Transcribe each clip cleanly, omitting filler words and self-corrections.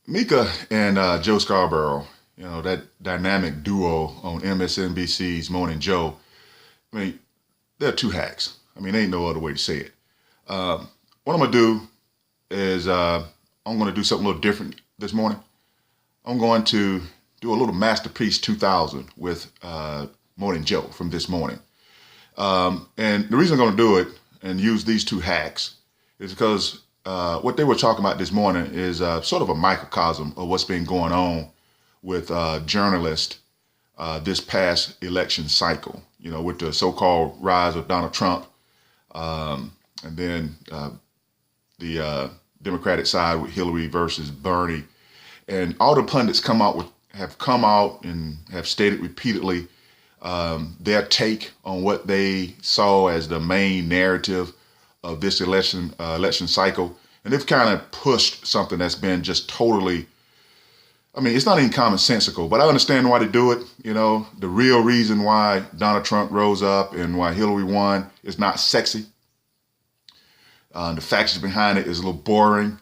Mika and Joe Scarborough, that dynamic duo on MSNBC's Morning Joe. I mean, they're two hacks. I mean, there ain't no other way to say it. What I'm going to do is I'm going to do something a little different this morning. I'm going to do a little Masterpiece 2000 with Morning Joe from this morning. And the reason I'm going to do it and use these two hacks is because what they were talking about this morning is sort of a microcosm of what's been going on with journalists this past election cycle, with the so-called rise of Donald Trump, and then the Democratic side with Hillary versus Bernie. And all the pundits have come out and have stated repeatedly their take on what they saw as the main narrative of this election cycle. And they've kind of pushed something that's been just totally, I mean, it's not even commonsensical, but I understand why they do it. The real reason why Donald Trump rose up and why Hillary won is not sexy. The facts behind it is a little boring.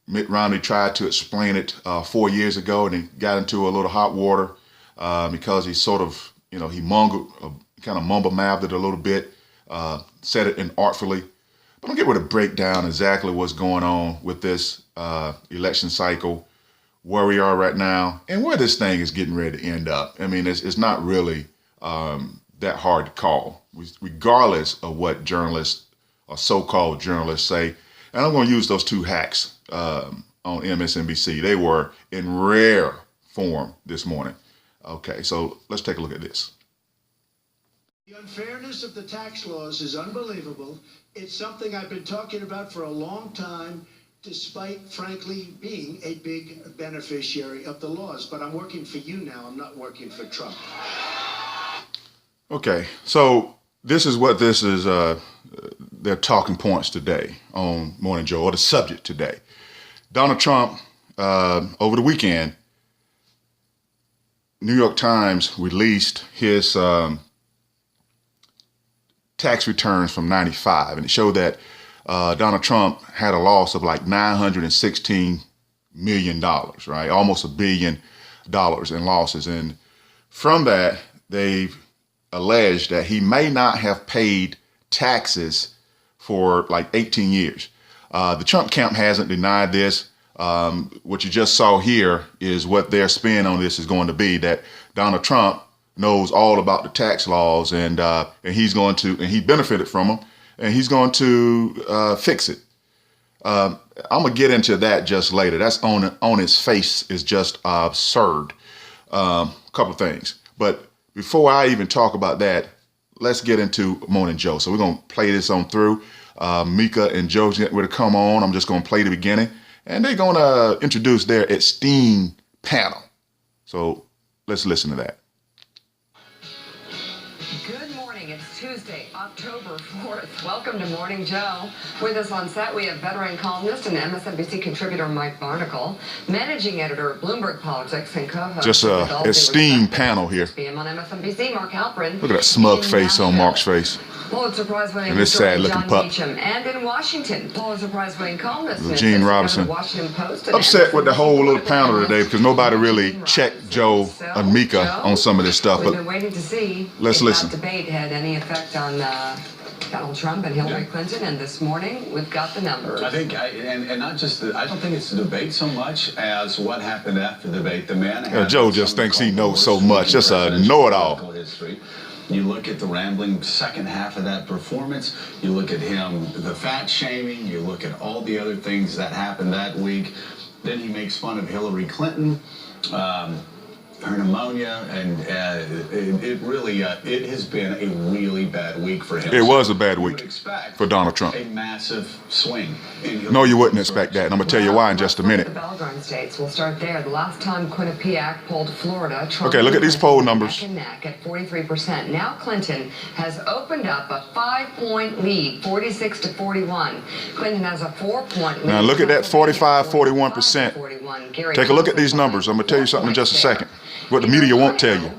Mitt Romney tried to explain it 4 years ago, and he got into a little hot water because he sort of, he kind of mumble-mouthed it a little bit, said it inartfully. But I'm going to break down exactly what's going on with this election cycle, where we are right now, and where this thing is getting ready to end up. I mean, it's not really that hard to call, regardless of what journalists or so-called journalists say. And I'm going to use those two hacks on MSNBC. They were in rare form this morning. Okay, so let's take a look at this. The unfairness of the tax laws is unbelievable. It's something I've been talking about for a long time, despite, frankly, being a big beneficiary of the laws. But I'm working for you now. I'm not working for Trump. Okay, so this is what this is, their talking points today on Morning Joe, or the subject today. Donald Trump, over the weekend, New York Times released his tax returns from '95, and it showed that Donald Trump had a loss of like $916 million, right? Almost $1 billion in losses. And from that, they've alleged that he may not have paid taxes for like 18 years. The Trump camp hasn't denied this. What you just saw here is what their spin on this is going to be, that Donald Trump knows all about the tax laws, and he benefited from them, and he's going to fix it. I'm gonna get into that just later. That's on its face is just absurd. Couple things, but before I even talk about that, let's get into Morning Joe. So we're gonna play this on through. Mika and Joe's getting ready to come on. I'm just gonna play the beginning, and they're gonna introduce their esteemed panel. So let's listen to that. Good morning. It's Tuesday, October 4th. Welcome to Morning Joe. With us on set, we have veteran columnist and MSNBC contributor Mike Barnicle, managing editor of Bloomberg Politics, and co-host just a esteemed panel here. PM on MSNBC, Mark Halperin. Look at that smug face on Mark's face. Pulitzer Prize-winning this sad-looking John pup. Meacham. And in Washington, Pulitzer Prize-winning columnist Gene Robinson. Upset with the whole little panel today because nobody really checked Joe and Mika on some of this stuff. We've But been waiting to see let's if listen. that debate had any effect on Donald Trump and Hillary Clinton, and this morning we've got the numbers. I think, and not just I don't think it's the debate so much as what happened after the debate. The man. Joe just thinks he knows so much, just a know-it-all. History. You look at the rambling second half of that performance, you look at him, the fat shaming, you look at all the other things that happened that week. Then he makes fun of Hillary Clinton, her pneumonia, and it has been a really bad week for him. It was a bad week for Donald Trump. A massive swing. No, you wouldn't expect that, and I'm going to tell you why in just a minute. The battleground states. We'll start there. The last time Quinnipiac polled Florida, Trump okay, look at these poll numbers. Neck and neck at 43%. Now Clinton has opened up a 5-point lead, 46 to 41. Clinton has a 4-point lead. Now look at that 45-41%. Take a look at these numbers. I'm going to tell you something in just a second. What the media won't tell you.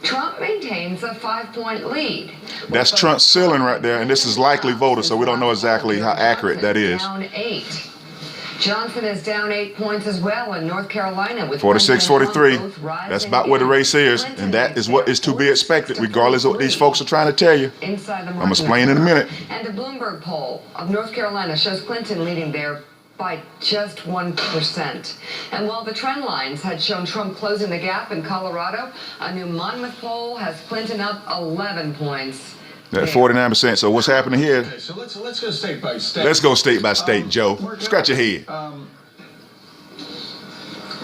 Trump maintains a 5-point lead. That's Trump's ceiling right there, and this is likely voters, so we don't know exactly how accurate that is. Down 8. Johnson is down 8 points as well in North Carolina with 46-43. That's about where the race is, and that is what is to be expected, regardless of what these folks are trying to tell you. Inside the I'm going to explain in a minute. And the Bloomberg poll of North Carolina shows Clinton leading there by just 1%. And while the trend lines had shown Trump closing the gap in Colorado, a new Monmouth poll has Clinton up 11 points. At 49%. So what's happening here? Okay, so let's go state by state. Let's go state by state, Joe. Scratch your head.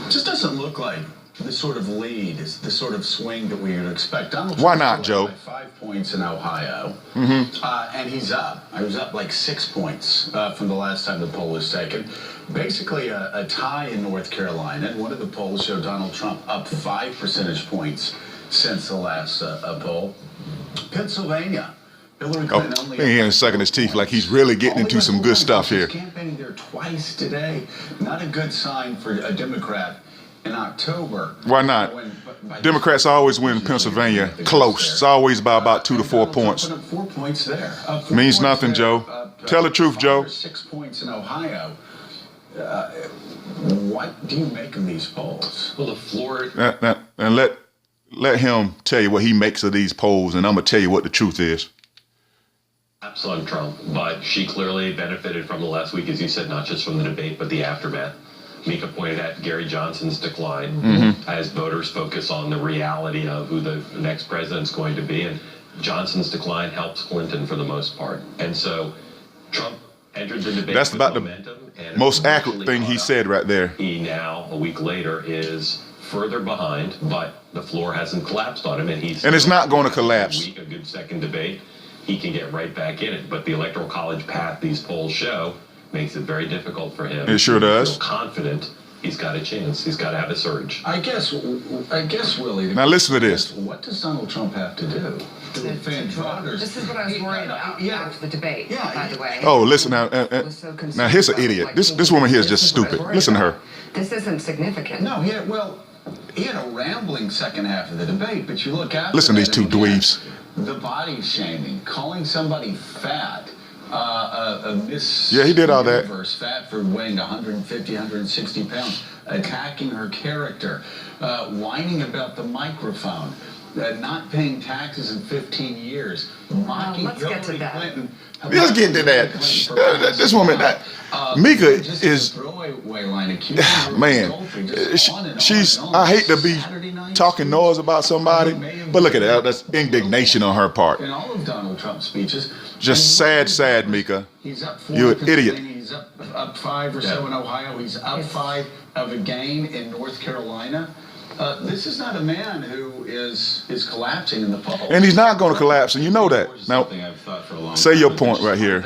Just doesn't look like the sort of lead, is the sort of swing that we would expect. Donald Why Trump's not, Joe? by 5 points in Ohio, and he's up. He was up like 6 points from the last time the poll was taken. Basically, a tie in North Carolina. And one of the polls showed Donald Trump up 5 percentage points since the last poll. Pennsylvania. Hillary Clinton only he ain't sucking his teeth like he's really getting into some good stuff here. Campaigning there twice today. Not a good sign for a Democrat in October. Why not? Democrats always win Pennsylvania close. It's always by about 2 to 4 points. 4 points there. Means nothing, Joe. Tell the truth, Joe. 6 points in Ohio. What do you make of these polls? Well, the floor. And let him tell you what he makes of these polls, and I'm going to tell you what the truth is. On Trump, but she clearly benefited from the last week, as you said, not just from the debate, but the aftermath. Mika pointed at Gary Johnson's decline as voters focus on the reality of who the next president's going to be, and Johnson's decline helps Clinton for the most part. And so Trump entered the debate. That's about the momentum, most accurate thing he said right there. He now, a week later, is further behind, but the floor hasn't collapsed on him, and it's not going to collapse. A good second debate. He can get right back in it, but the Electoral College path these polls show makes it very difficult for him. It sure does. Feel confident he's got a chance. He's got to have a surge. I guess, Willie. Now listen to this. What does Donald Trump have to do to offend voters? This is what I was worried about after the debate, by the way. Oh, listen now. Now here's an idiot. This woman here is just stupid. Listen to her. This isn't significant. No, he had a rambling second half of the debate, but you look at listen to these two dweebs. The body shaming, calling somebody fat, yeah, he did all that. Fat for weighing 150, 160 pounds, attacking her character, whining about the microphone, not paying taxes in 15 years, mocking Hillary Clinton. Let's get into that. This woman, Mika is, man, she's, I hate to be talking noise about somebody, but look at that. That's indignation on her part. In all of Donald Trump's speeches. Just sad, Mika. He's up 4. You're an idiot. He's up 5 or so in Ohio. He's up 5 of a gain in North Carolina. This is not a man who is collapsing in the polls. And he's not going to collapse, and you know that. Now, say your point right here,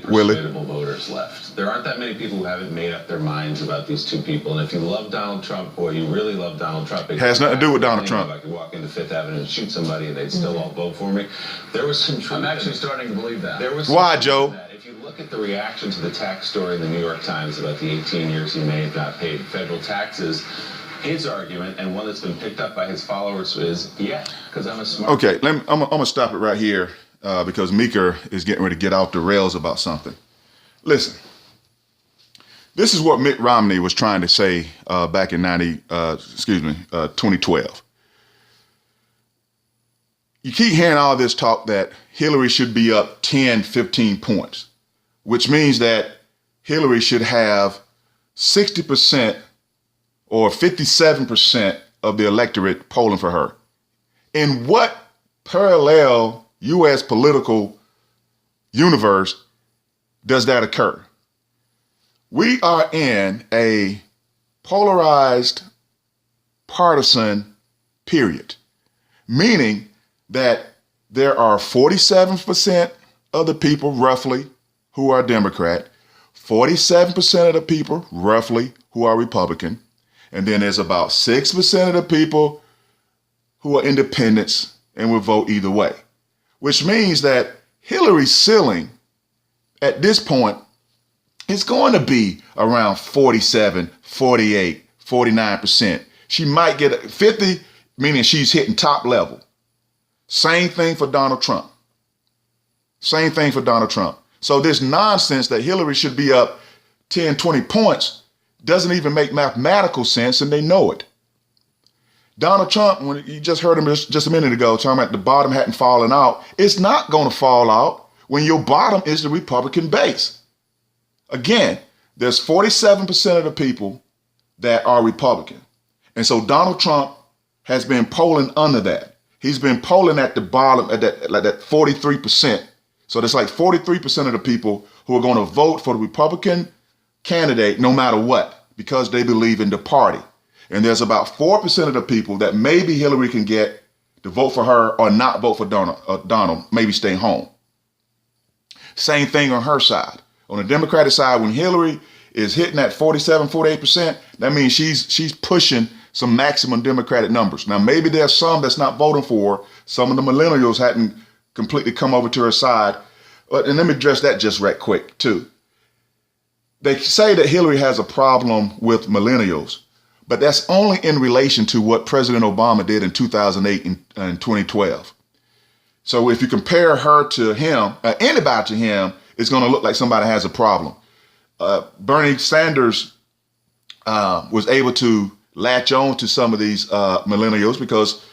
Willie. Voters left. There aren't that many people who haven't made up their minds about these two people. And if you love Donald Trump, or you really love Donald Trump, it has nothing to do with Donald Trump. I could walk into Fifth Avenue and shoot somebody, and they'd still all vote for me. There was some truth. I'm actually starting to believe that. There was why, Joe? If you look at the reaction to the tax story in the New York Times about the 18 years he may have not paid federal taxes. His argument, and one that's been picked up by his followers, is, because I'm a smart. Okay, I'm going to stop it right here because Mika is getting ready to get off the rails about something. Listen, this is what Mitt Romney was trying to say back in 2012. You keep hearing all this talk that Hillary should be up 10, 15 points, which means that Hillary should have 60% or 57% of the electorate polling for her. In what parallel U.S. political universe does that occur? We are in a polarized, partisan period, meaning that there are 47% of the people, roughly, who are Democrat, 47% of the people, roughly, who are Republican, and then there's about 6% of the people who are independents and will vote either way, which means that Hillary's ceiling at this point is going to be around 47, 48, 49%. She might get 50, meaning she's hitting top level. Same thing for Donald Trump. Same thing for Donald Trump. So this nonsense that Hillary should be up 10, 20 points doesn't even make mathematical sense, and they know it. Donald Trump, when you just heard him just a minute ago talking about the bottom hadn't fallen out, it's not going to fall out when your bottom is the Republican base. Again, there's 47% of the people that are Republican. And so Donald Trump has been polling under that. He's been polling at the bottom at that 43%. So there's like 43% of the people who are going to vote for the Republican candidate no matter what, because they believe in the party. And there's about 4% of the people that maybe Hillary can get to vote for her or not vote for Donald, maybe stay home. Same thing on her side. On the Democratic side, when Hillary is hitting that 47, 48%, that means she's pushing some maximum Democratic numbers. Now, maybe there's some that's not voting for her. Some of the millennials hadn't completely come over to her side. And let me address that just right quick, too. They say that Hillary has a problem with millennials, but that's only in relation to what President Obama did in 2008 and 2012. So if you compare her to him, anybody to him, it's going to look like somebody has a problem. Bernie Sanders was able to latch on to some of these millennials because,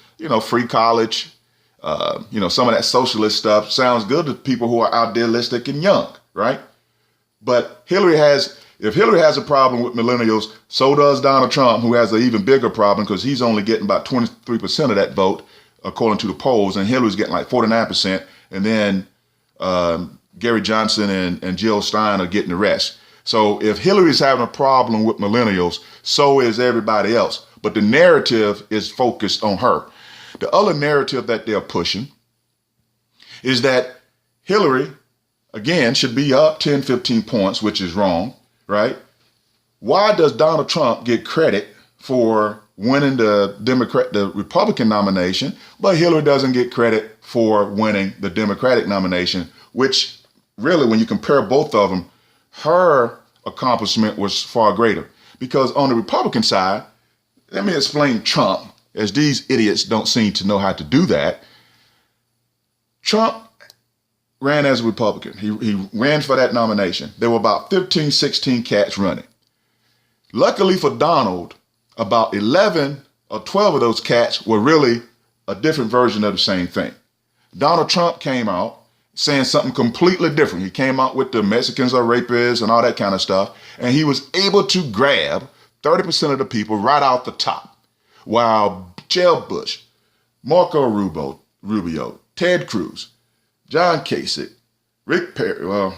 free college, some of that socialist stuff sounds good to people who are idealistic and young, right? But if Hillary has a problem with millennials, so does Donald Trump, who has an even bigger problem because he's only getting about 23% of that vote, according to the polls, and Hillary's getting like 49%, and then Gary Johnson and Jill Stein are getting the rest. So if Hillary's having a problem with millennials, so is everybody else. But the narrative is focused on her. The other narrative that they're pushing is that Hillary, again, should be up 10, 15 points, which is wrong, right? Why does Donald Trump get credit for winning the Republican nomination, but Hillary doesn't get credit for winning the Democratic nomination, which really, when you compare both of them, her accomplishment was far greater. Because on the Republican side, let me explain Trump, as these idiots don't seem to know how to do that. Trump ran as a Republican. He ran for that nomination. There were about 15, 16 cats running. Luckily for Donald, about 11 or 12 of those cats were really a different version of the same thing. Donald Trump came out saying something completely different. He came out with the Mexicans are rapists and all that kind of stuff. And he was able to grab 30% of the people right out the top. While Jeb Bush, Marco Rubio, Ted Cruz, John Kasich, Rick Perry, well,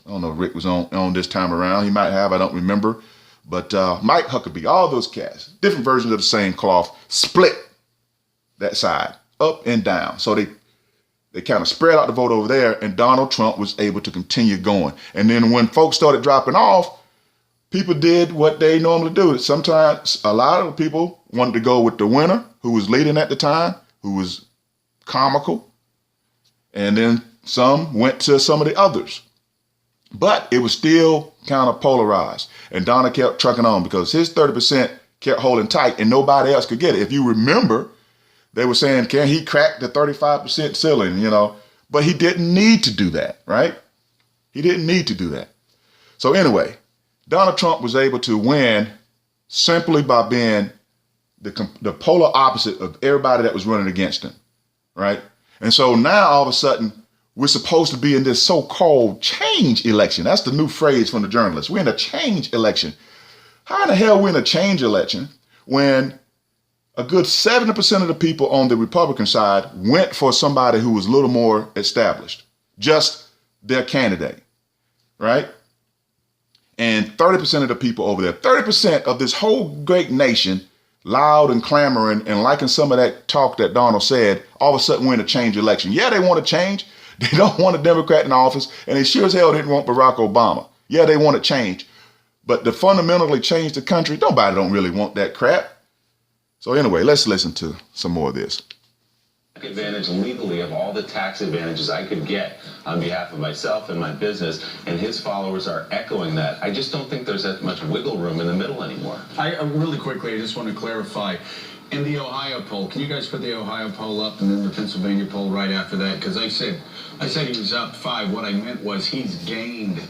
I don't know if Rick was on this time around. He might have, I don't remember. But Mike Huckabee, all those cats, different versions of the same cloth, split that side up and down. So they kind of spread out the vote over there, and Donald Trump was able to continue going. And then when folks started dropping off, people did what they normally do. Sometimes a lot of people wanted to go with the winner who was leading at the time, who was comical. And then some went to some of the others. But it was still kind of polarized. And Donald kept trucking on because his 30% kept holding tight and nobody else could get it. If you remember, they were saying, can he crack the 35% ceiling, But he didn't need to do that, right? He didn't need to do that. So anyway, Donald Trump was able to win simply by being the polar opposite of everybody that was running against him, right? And so now all of a sudden, we're supposed to be in this so-called change election. That's the new phrase from the journalists. We're in a change election. How in the hell are we in a change election when a good 70% of the people on the Republican side went for somebody who was a little more established, just their candidate, right? And 30% of the people over there, 30% of this whole great nation, loud and clamoring and liking some of that talk that Donald said, all of a sudden we're in a change election. Yeah, they want to change. They don't want a Democrat in office, and they sure as hell didn't want Barack Obama. Yeah, they want to change. But to fundamentally change the country, nobody don't really want that crap. So anyway, let's listen to some more of this. Advantage legally of all the tax advantages I could get on behalf of myself and my business, and his followers are echoing that. I just don't think there's that much wiggle room in the middle anymore. Really quickly, I just want to clarify. In the Ohio poll, can you guys put the Ohio poll up and then the Pennsylvania poll right after that? Because I said he was up 5. What I meant was he's gained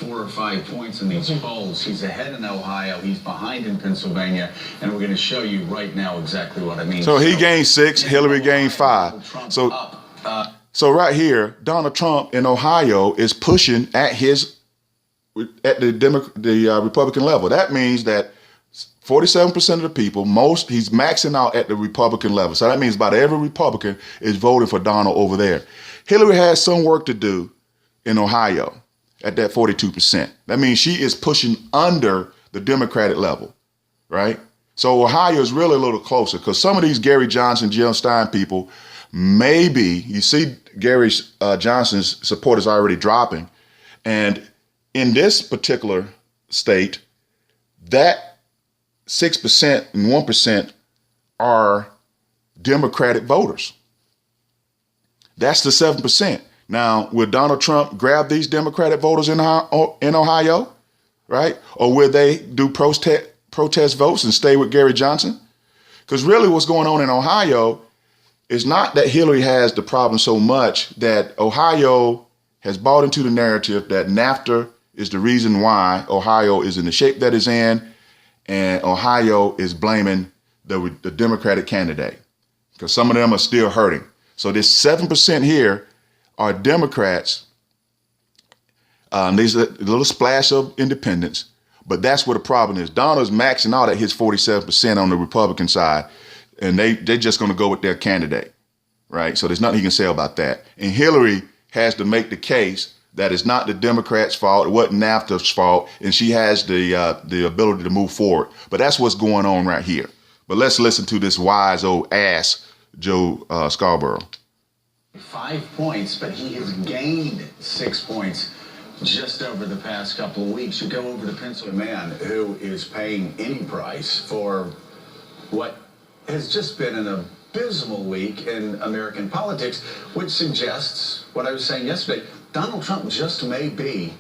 4 or 5 points in these polls. He's ahead in Ohio. He's behind in Pennsylvania. And we're going to show you right now exactly what I mean. So he gained 6, Hillary gained 5. So right here, Donald Trump in Ohio is pushing at the Republican level. That means that 47% of the people, he's maxing out at the Republican level. So that means about every Republican is voting for Donald over there. Hillary has some work to do in Ohio at that 42%. That means she is pushing under the Democratic level, right? So Ohio is really a little closer because some of these Gary Johnson, Jill Stein people, maybe, you see Gary Johnson's support is already dropping. And in this particular state, that 6% and 1% are Democratic voters. That's the 7%. Now, will Donald Trump grab these Democratic voters in Ohio, right? Or will they do protest votes and stay with Gary Johnson? Because really what's going on in Ohio is not that Hillary has the problem so much that Ohio has bought into the narrative that NAFTA is the reason why Ohio is in the shape that it's in, and Ohio is blaming the Democratic candidate because some of them are still hurting. So this 7% here are Democrats. There's a little splash of independents, but that's where the problem is. Donald's maxing out at his 47% on the Republican side, and they're just going to go with their candidate, right? So there's nothing he can say about that. And Hillary has to make the case that it's not the Democrats' fault, it wasn't NAFTA's fault, and she has the ability to move forward. But that's what's going on right here. But let's listen to this wise old ass, Joe Scarborough. 5 points, but he has gained 6 points just over the past couple of weeks. You go over to Pennsylvania, man who is paying any price for what has just been an abysmal week in American politics, which suggests what I was saying yesterday. Donald Trump just may be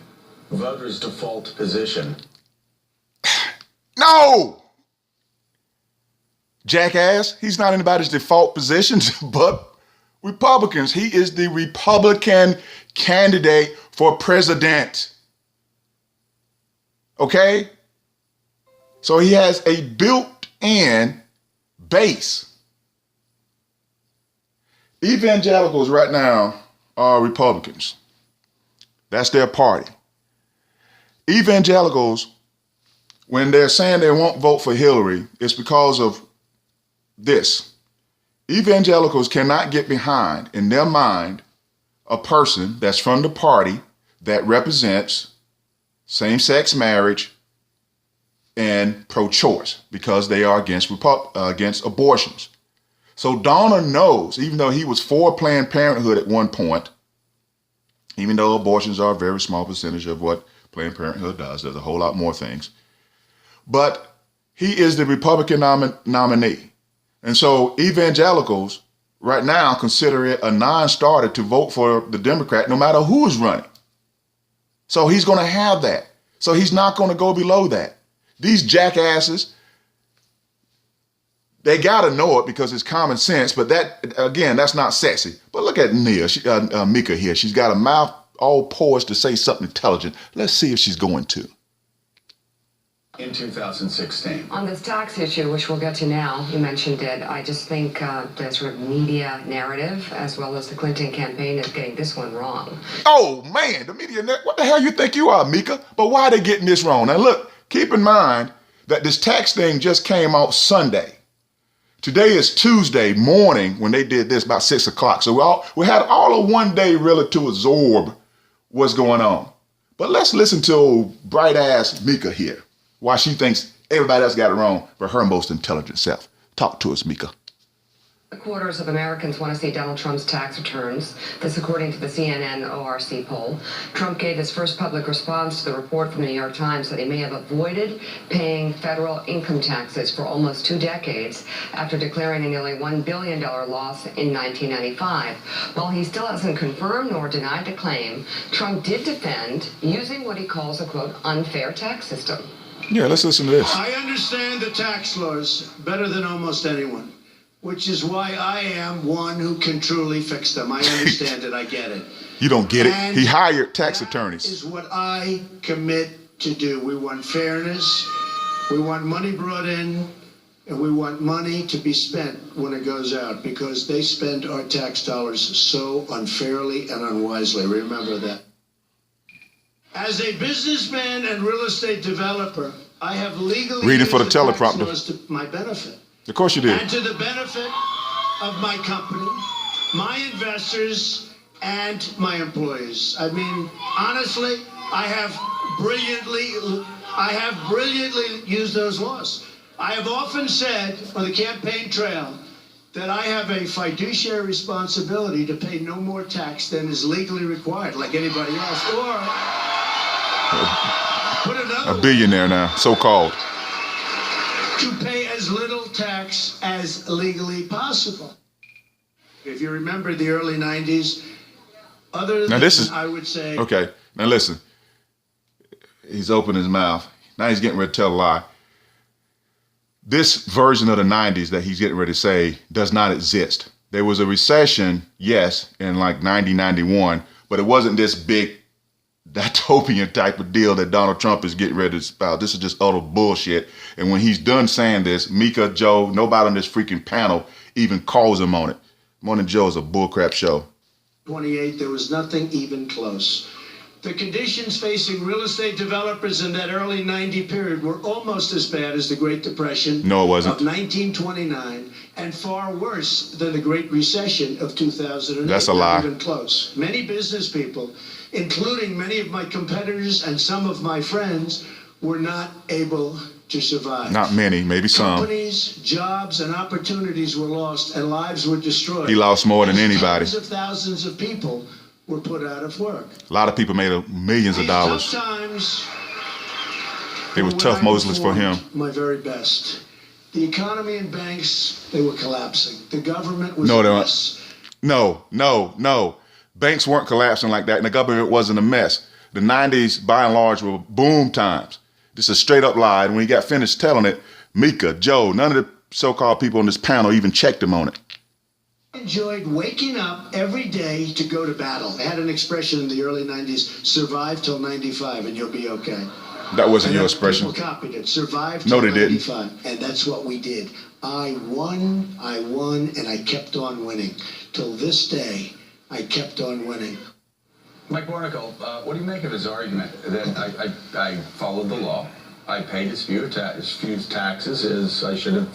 voters' default position. No! Jackass, he's not anybody's default position, but Republicans. He is the Republican candidate for president. Okay? So he has a built-in base. Evangelicals right now are Republicans. That's their party. Evangelicals, when they're saying they won't vote for Hillary, it's because of this. Evangelicals cannot get behind, in their mind, a person that's from the party that represents same-sex marriage and pro-choice because they are against abortions. So Donald knows, even though he was for Planned Parenthood at one point, even though abortions are a very small percentage of what Planned Parenthood does, there's a whole lot more things. But he is the Republican nominee. And so evangelicals right now consider it a non-starter to vote for the Democrat no matter who is running. So he's going to have that. So he's not going to go below that. These jackasses, they got to know it because it's common sense. But that, again, that's not sexy. But look at Mika here. She's got a mouth all poised to say something intelligent. Let's see if she's going to. In 2016. On this tax issue, which we'll get to now, you mentioned it, I just think the sort of media narrative, as well as the Clinton campaign, is getting this one wrong. Oh, man, the media, what the hell you think you are, Mika? But why are they getting this wrong? Now, look, keep in mind that this tax thing just came out Sunday. Today is Tuesday morning when they did this, about 6 o'clock. So we had all of one day really to absorb what's going on. But let's listen to old bright-ass Mika here. Why she thinks everybody else got it wrong, but her most intelligent self. Talk to us, Mika. Quarters of Americans want to see Donald Trump's tax returns. This according to the CNN ORC poll. Trump gave his first public response to the report from the New York Times that he may have avoided paying federal income taxes for almost 2 decades after declaring a nearly $1 billion loss in 1995. While he still hasn't confirmed nor denied the claim, Trump did defend using what he calls a, quote, unfair tax system. Yeah, let's listen to this. I understand the tax laws better than almost anyone. which is why I am one who can truly fix them. I understand it. I get it. You don't get it. And He hired tax that attorneys. is what I commit to do. We want fairness. We want money brought in. And we want money to be spent when it goes out, because they spend our tax dollars so unfairly and unwisely. Remember that. As a businessman and real estate developer, I have legally Reading for the used tax teleprompter. laws to my benefit. Of course you did. And to the benefit of my company, my investors, and my employees. I mean, honestly, I have brilliantly used those laws. I have often said on the campaign trail that I have a fiduciary responsibility to pay no more tax than is legally required, like anybody else. Or, put another A billionaire now, so-called. to pay as little tax as legally possible. If you remember the early 90s, other Now than, this is- I would say, Okay, now listen. He's opened his mouth. Now he's getting ready to tell a lie. This version of the 90s that he's getting ready to say does not exist. There was a recession, yes, in like 90, 91, but it wasn't this big dystopian type of deal that Donald Trump is getting ready to spout. This is just utter bullshit. And when he's done saying this, Mika, Joe, nobody on this freaking panel even calls him on it. Morning Joe is a bullcrap show. 28, there was nothing even close. The conditions facing real estate developers in that early 90 period were almost as bad as the Great Depression No, it wasn't. of 1929, and far worse than the Great Recession of 2008. That's a Not lie. even close. Many business people, including many of my competitors and some of my friends, were not able to survive. Not many, maybe some. Companies, jobs, and opportunities were lost, and lives were destroyed. He lost more than As anybody. Tens of thousands of people were put out of work. A lot of people made millions of These dollars. tough times It was were tough when I Moses for him. performed my very best. The economy and banks, they were collapsing. The government was No, a they weren't. mess. No. Banks weren't collapsing like that, and the government wasn't a mess. The 90s, by and large, were boom times. This is a straight up lie. And when he got finished telling it, Mika, Joe, none of the so-called people on this panel even checked him on it. I enjoyed waking up every day to go to battle. I had an expression in the early 90s, survive till 95 and you'll be okay. That wasn't And your then expression. People copied it. Survive No, till they didn't. 95. And that's what we did. I won, and I kept on winning. Till this day, I kept on winning. Mike Barnicle, what do you make of his argument that I followed the law, I paid as few taxes as I should have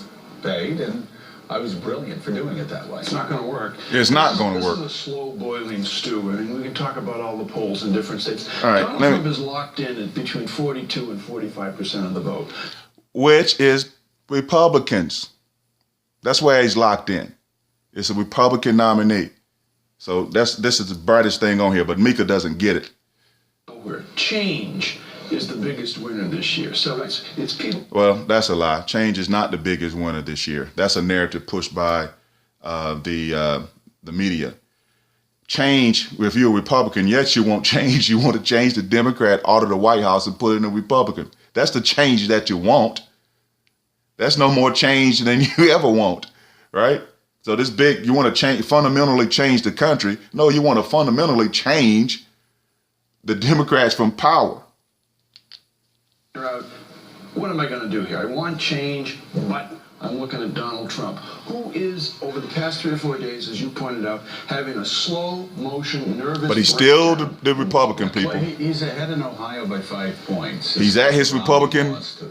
paid, and I was brilliant for doing it that way? It's not going to work. It's not going to This work. is a slow boiling stew. I mean, we can talk about all the polls in different states. All right, Donald let me- Trump is locked in at between 42 and 45% of the vote. Which is Republicans. That's where he's locked in. It's a Republican nominee. So this is the brightest thing on here, but Mika doesn't get it. Where change is the biggest winner this year. So it's people. Well, that's a lie. Change is not the biggest winner this year. That's a narrative pushed by the media. Change, if you're a Republican, yes, you want change. You want to change the Democrat out of the White House and put in a Republican. That's the change that you want. That's no more change than you ever want, right? So this big, you want to change, fundamentally change the country. No, you want to fundamentally change the Democrats from power. Out, what am I going to do here? I want change, but I'm looking at Donald Trump, who is, over the past 3 or 4 days, as you pointed out, having a slow motion, nervous. But he's still the Republican, people. Well, he's ahead in Ohio by 5 points. He's at his Republican. Lost,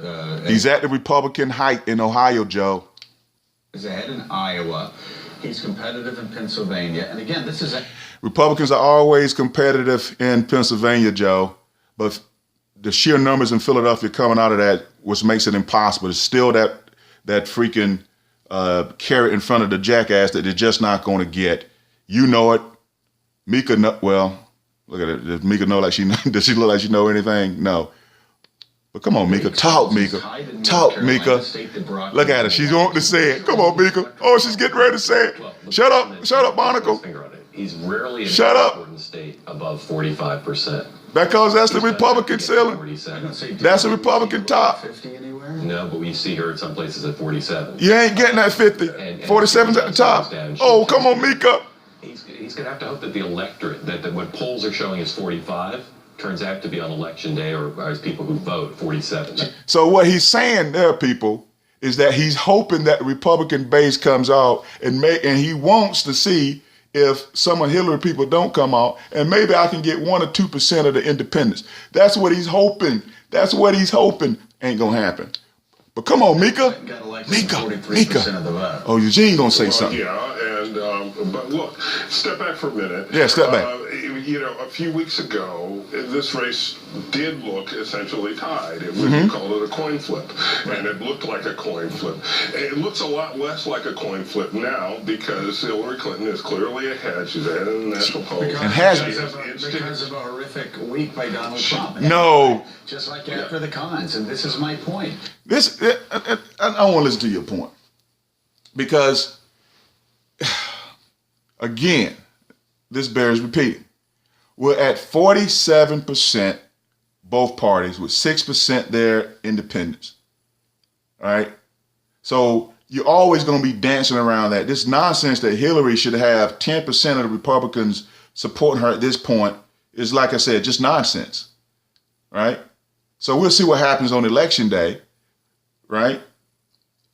He's at the Republican height in Ohio, Joe. He's ahead in Iowa. He's competitive in Pennsylvania. And again, this is a Republicans are always competitive in Pennsylvania, Joe, but the sheer numbers in Philadelphia coming out of that, which makes it impossible. It's still that freaking carrot in front of the jackass that they're just not going to get. You know it. Mika, well, look at it. Does Mika know like she does she look like she know anything? No. But come on, Mika. Talk, Mika. Talk, Mika. Look at her. She's wanting to say it. Come on, Mika. Oh, she's getting ready to say it. Shut up, Barnacle. He's rarely in Shut an up. important state above 45%. Because that's the Republican ceiling. That's the Republican top. 50 anyway. No, but we see her at some places at 47. You ain't getting that 50. And 47's at the top. Oh, come on, Mika. He's going to have to hope that the electorate, that what polls are showing is 45, turns out to be on election day, or as people who vote, 47. So what he's saying there, people, is that he's hoping that the Republican base comes out and he wants to see if some of Hillary people don't come out, and maybe I can get 1 or 2% of the independents. That's what he's hoping. That's what he's hoping. Ain't gonna happen. But come on, Mika. Mika. Oh, Eugene gonna say something. Yeah, and but look, step back for a minute. Yeah, step back. A few weeks ago, this race did look essentially tied. It was, you called it a coin flip, and it looked like a coin flip. It looks a lot less like a coin flip now because Hillary Clinton is clearly ahead. She's ahead in the national polls. And has because of a horrific week by Donald Trump. No. Just like after the cons, and this is my point. I want to listen to your point, because again, this bears repeating. We're at 47%, both parties, with 6% there independents. All right. So you're always going to be dancing around that. This nonsense that Hillary should have 10% of the Republicans supporting her at this point is, like I said, just nonsense. Right. So we'll see what happens on election day. Right.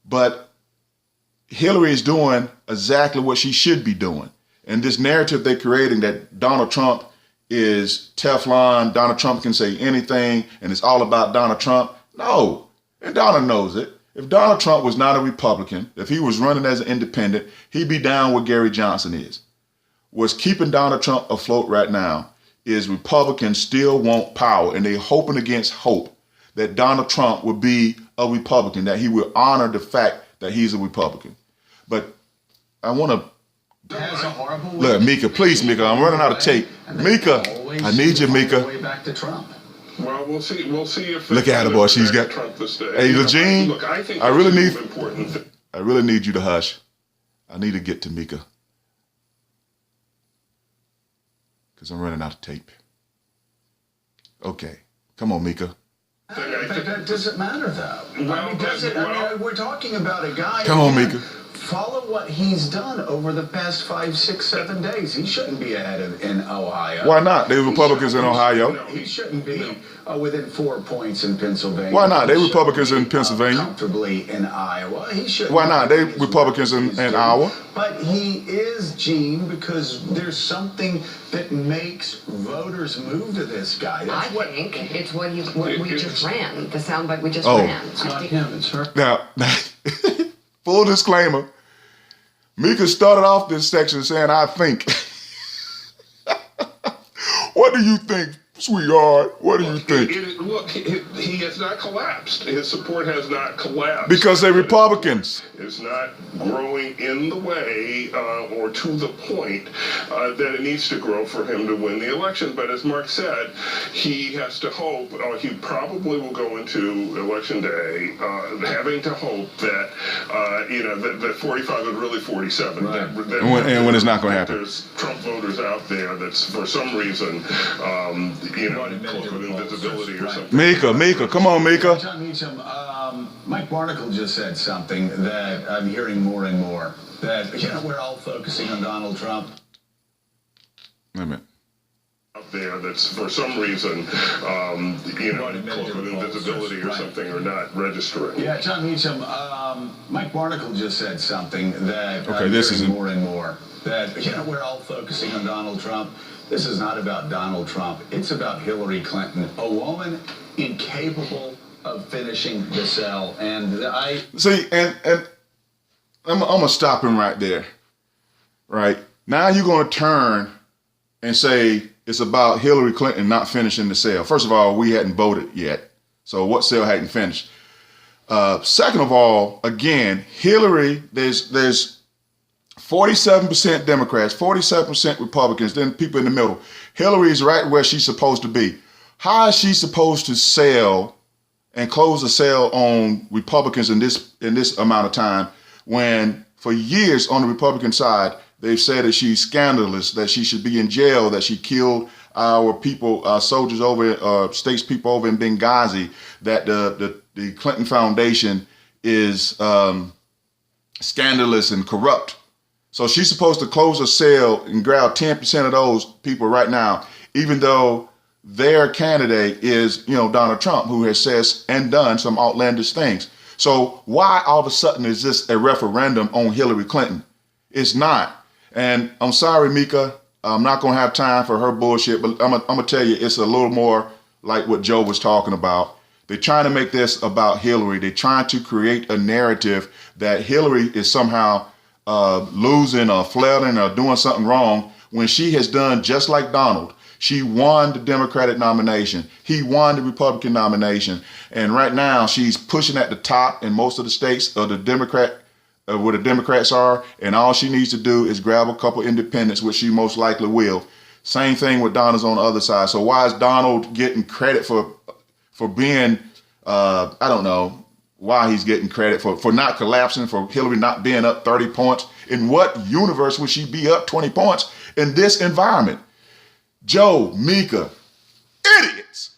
But Hillary is doing exactly what she should be doing. And this narrative they're creating that Donald Trump is Teflon, Donald Trump can say anything, and it's all about Donald Trump. No, and Donald knows it. If Donald Trump was not a Republican, if he was running as an independent, he'd be down where Gary Johnson is. What's keeping Donald Trump afloat right now is Republicans still want power, and they're hoping against hope that Donald Trump will be a Republican, that he will honor the fact that he's a Republican. But I want to look, Mika, please, Mika. I'm running out of tape. Mika, I need you, Mika. Way back to Trump. Well, we'll see. We'll see if. Look at her, boy. She's got. Trump this day. Hey, Eugene. Look, I think I really need. Important. I really need you to hush. I need to get to Mika because I'm running out of tape. Okay, come on, Mika. But that doesn't matter, though. Does it? We're talking about a guy. Come on, Mika. Follow what he's done over the past 5, 6, 7 days. He shouldn't be ahead in Ohio. Why not? They Republicans in Ohio. He shouldn't be within 4 points in Pennsylvania. Why not? They Republicans in Pennsylvania. Comfortably in Iowa. He shouldn't. Why not? They Republicans in Iowa. But he is, Gene, because there's something that makes voters move to this guy. I think it's what we just ran, the soundbite we just ran. It's not him, it's her. Now, full disclaimer, Mika started off this section saying, I think. What do you think, sweetheart? What do you think? Look, he has not collapsed. His support has not collapsed. Because they're Republicans. It's not growing in the way or to the point that it needs to grow for him to win the election. But as Mark said, he has to hope, he probably will go into election day having to hope that, that 45 is really 47. Right. And when it's not going to happen. There's Trump voters out there that's for some reason, cloaked with invisibility or something. Mika, come on, Mika. John Meacham, Mike Barnacle just said something that I'm hearing more and more. That, we're all focusing on Donald Trump. Wait a minute. Out there that's for some reason, cloaked with invisibility or something, or not registering. Yeah, John Meacham, Mike Barnacle just said something that Okay, I'm this hearing is more and more. That, we're all focusing on Donald Trump. This is not about Donald Trump. It's about Hillary Clinton, a woman incapable of finishing the cell. And See, and I'm going to stop him right there. Right? Now you're going to turn and say it's about Hillary Clinton not finishing the sale. First of all, we hadn't voted yet. So what sale hadn't finished? Second of all, again, Hillary, there's 47% Democrats, 47% Republicans, then people in the middle. Hillary is right where she's supposed to be. How is she supposed to sell and close the sale on Republicans in this amount of time when for years on the Republican side, they've said that she's scandalous, that she should be in jail, that she killed our people, soldiers over, statespeople over in Benghazi, that the the Clinton Foundation is scandalous and corrupt. So she's supposed to close her cell and grab 10% of those people right now, even though their candidate is, Donald Trump, who has said and done some outlandish things. So why all of a sudden is this a referendum on Hillary Clinton? It's not. And I'm sorry, Mika, I'm not going to have time for her bullshit, but I'm going to tell you, it's a little more like what Joe was talking about. They're trying to make this about Hillary. They're trying to create a narrative that Hillary is somehow losing or flirting or doing something wrong when she has done just like Donald. She won the Democratic nomination. He won the Republican nomination. And right now she's pushing at the top in most of the states of the where the Democrats are. And all she needs to do is grab a couple independents, which she most likely will. Same thing with Donald's on the other side. So why is Donald getting credit for being, I don't know why he's getting credit for not collapsing, for Hillary not being up 30 points. In what universe would she be up 20 points in this environment? Joe, Mika, idiots.